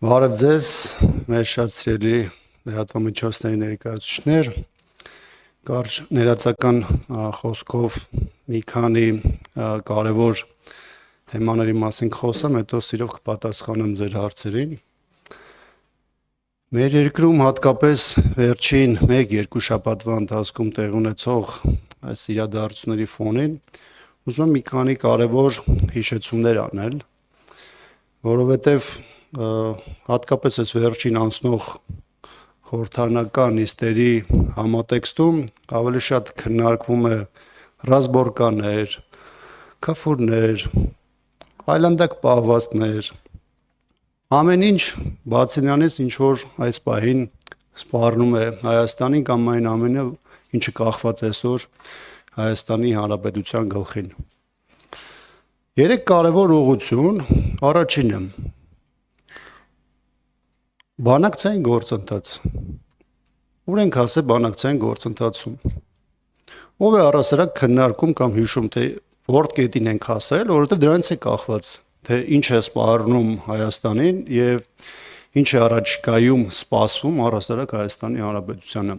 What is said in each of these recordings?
Բարև ձեզ, մեր շատ սիրելի լրատվամիջոցների ներկայացուցիչներ, կարճ ներածական խոսքով մի քանի կարևոր թեմաների մասին խոսեմ, հետո սիրով կպատասխանեմ ձեր հարցերին։ Մեր երկրում հատկապես վերջին 1-2 շաբաթվա ընթացքում տեղի ունեցող այս իրադարձությունների ֆոնին ուզում եմ մի քանի կարևոր հիշեցումներ անել, որովհետև հատկապես այս վերջին անցնող խորհրդարանական նիստերի համատեքստում ավելի շատ քննարկվում է ռազմորկաներ, քֆուրներ, այլանդակ պահվածքներ, ամեն ինչ բացի նրանից, ինչ որ այս պահին սպառնում է Հայաստանի կամ այն ամենը, ինչը կախված է այսօր Հայաստանի Հանրապետության գլխին։ 3 կարևոր ուղղություն, առաջինը բանակցային գործընթաց։ Ուր ենք հասել բանակցային գործընթացում։ Ով է առասարակ քննարկում կամ հիշում, թե որ կետին ենք հասել, որովհետև դրանից է կախված, թե ինչ է սպառնում Հայաստանին եւ ինչ է առաջիկայում սպասվում առասարակ Հայաստանի Հանրապետությանը։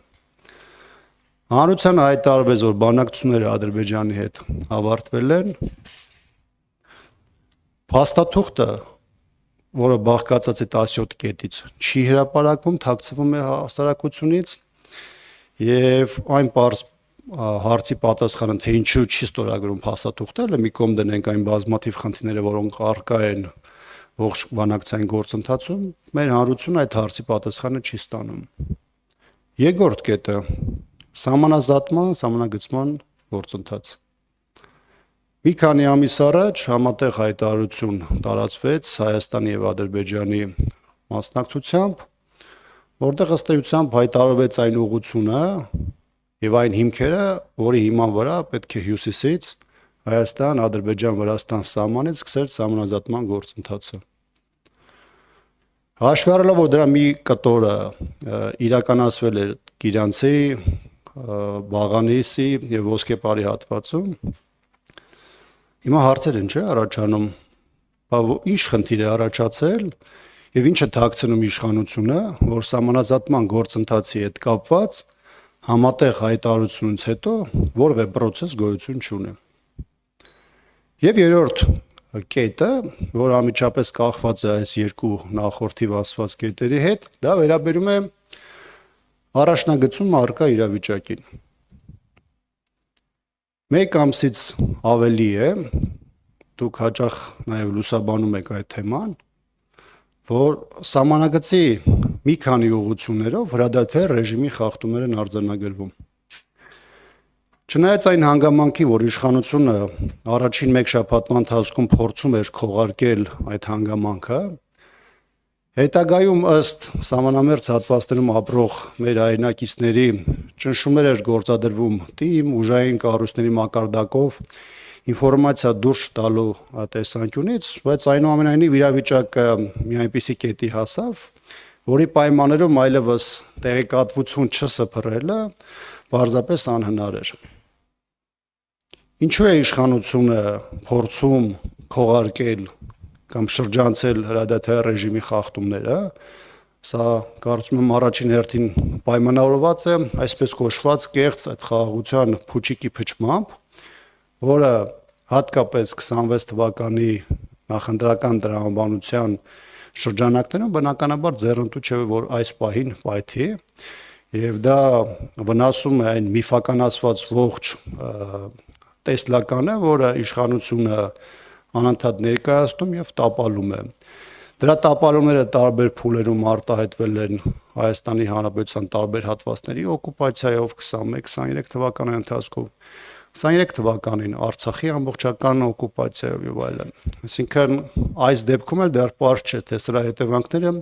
Հանրությանը հայտարարվեց, որ բանակցությունները Ադրբեջանի հետ ավարտվել են։ Փաստաթուղթը, որը բաղկացած է 17 կետից, չի հրապարակվում, թաքցվում է հասարակությունից եւ այն պարզ հարցի պատասխանը, թե ինչու չի ստորագրում փաստաթուղթը, մի կողմ դնենք այն բազմաթիվ խնդիրները, որոնք առկա են ողջ բանակցային գործընթացում, մեր հանրությունը այդ հարցի պատասխանը չի ստանում։ Երկրորդ կետը սահմանագծման գործընթաց։ Մի քանի ամիս առաջ համատեղ հայտարարություն տարածվեց Հայաստանի եւ Ադրբեջանի մասնակցությամբ, որտեղ ըստ էության հայտարարվեց այն ուղղությունը եւ այն հիմքերը, որի հիման վրա պետք է հյուսիսից Հայաստան, Ադրբեջան, Վրաստան սահմանից սկսել սահմանազատման գործընթացը։ Հաշվի առնելով, որ դրա մի կտորը իրականացվել էր Գիրանցի, Բաղանիսի եւ Ոսկեպարի հատվածում, հիմա հարցեր են, չէ՞, առաջանում, ինչ խնդիր է առաջացել եւ ինչ է թաքցնում իշխանությունը, որ սահմանազատման գործընթացի հետ կապված համատեղ հայտարարությունից հետո որևէ process գոյություն չունի։ Եվ երրորդ կետը, որը անմիջապես կախված է այս երկու նախորդի ասված կետերի հետ, դա վերաբերում է առաջնագծում առկա իրավիճակին։ Մեկ ամսից ավելի է, դուք հաճախ նաև լուսաբանում եք այդ թեման, որ սահմանագծի մի քանի ուղղություններով հրադադար ռեժիմի խախտումներ են արձանագրվում։ Չնայած այն հանգամանքի, որ իշխանությունը առաջին մեկ շաբաթվա ընթացքում փորձում էր քողարկել այդ հանգամանքը, հետագայում ըստ սահմանամերձ հատվածներում ապրող մեր հայրենակիցների ճնշումներ էր գործադրվում թիմ ուժային կառույցների մակարդակով ինֆորմացիա դուրս տալու տեսանկյունից, բայց այնուամենայնիվ իրավիճակը մի այնպիսի կետի հասավ, որի պայմաններում այլևս տեղեկատվություն չսփռելը պարզապես անհնար էր։ Ինչու է իշխանությունը փորձում քողարկել կամ շրջանցել հրադադար ռեժիմի խախտումները, սա կարծում եմ առաջին հերթին պայմանավորված է այսպես կոչված կեղծ այդ խաղաղության փուչիկի փչմամբ, որը հատկապես 26 թվականի նախընտրական տրամաբանության շրջանակներում բնականաբար ձեռնտու չէ, որ այս պահին պայթի եւ դա վնասում է այն միֆականացված ողջ տեսլականը, որը իշխանությունը անընդհատ ներկայացնում եւ տապալում է։ Դրա տապալումները տարբեր փուլերում արտահայտվել են Հայաստանի Հանրապետության տարբեր հատվածների օկուպացիայով 21-23 թվականի ընթացքում, 23 թվականին Արցախի ամբողջական օկուպացիայով եւ այլն։ Այսինքն այս դեպքում էլ դեռ պարզ չէ, թե սրա հետևանքները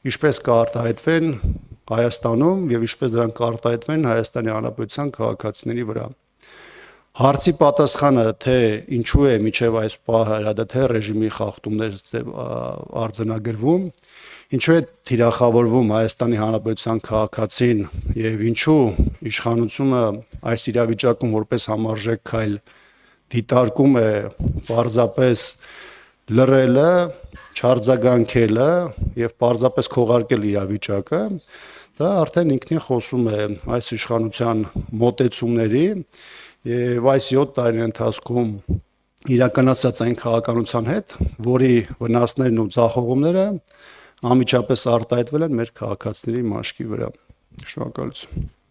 ինչպես կարտահայտվեն Հայաստանում եւ ինչպես դրանք կարտահայտվեն Հայաստանի Հանրապետության քաղաքացիների վրա։ Հարցի պատասխանը, թե ինչու է միջև այս պահը հրադադար ռեժիմի խախտումներ արձանագրվում, ինչու է թիրախավորվում Հայաստանի Հանրապետության քաղաքացին եւ ինչու իշխանությունը այս իրավիճակում որպես համարժեք քայլ դիտարկում է պարզապես լռելը, չարձագանքելը եւ պարզապես քողարկել իրավիճակը, դա արդեն ինքնին խոսում է այս իշխանության մոտեցումների եւ այս 7 տարի ընթացքում իրականացած այն քաղաքականության հետ, որի վնասներն ու ձախողումները անմիջապես արտահայտվել են մեր քաղաքացիների մաշկի վրա։ Շնորհակալություն։